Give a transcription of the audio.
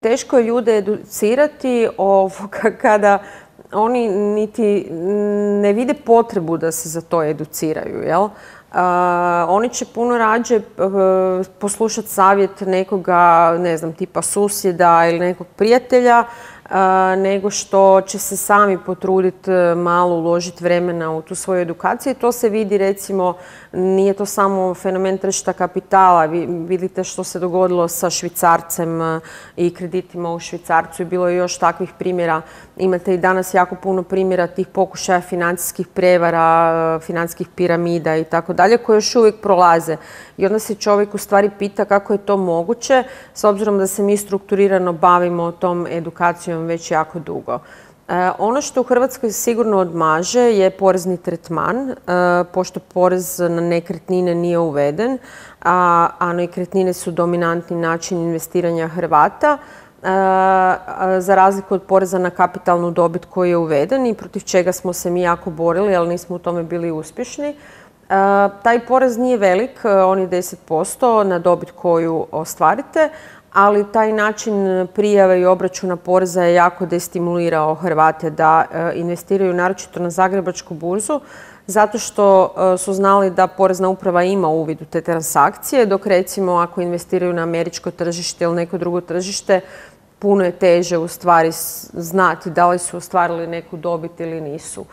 teško je ljude educirati kada oni niti ne vide potrebu da se za to educiraju, jel? Oni će puno rađe poslušati savjet nekoga, ne znam, tipa susjeda ili nekog prijatelja, nego što će se sami potruditi malo uložiti vremena u tu svoju edukaciju. I to se vidi, recimo, nije to samo fenomen tržišta kapitala. Vidite što se dogodilo sa švicarcem i kreditima u švicarcu. Bilo je još takvih primjera. Imate i danas jako puno primjera tih pokušaja financijskih prevara, financijskih piramida i tako dalje, koje još uvijek prolaze. I onda se čovjek u stvari pita kako je to moguće, s obzirom da se mi strukturirano bavimo tom edukacijom već jako dugo. Ono što u Hrvatskoj sigurno odmaže je porezni tretman, pošto porez na nekretnine nije uveden, a nekretnine su dominantni način investiranja Hrvata, za razliku od poreza na kapitalnu dobit koji je uveden i protiv čega smo se mi jako borili, ali nismo u tome bili uspješni. Taj porez nije velik, on je 10% na dobit koju ostvarite, ali taj način prijave i obračuna poreza je jako destimulirao Hrvate da investiraju naročito na Zagrebačku burzu, zato što su znali da Porezna uprava ima uvid u te transakcije, dok recimo ako investiraju na američko tržište ili neko drugo tržište, puno je teže u stvari znati da li su ostvarili neku dobit ili nisu.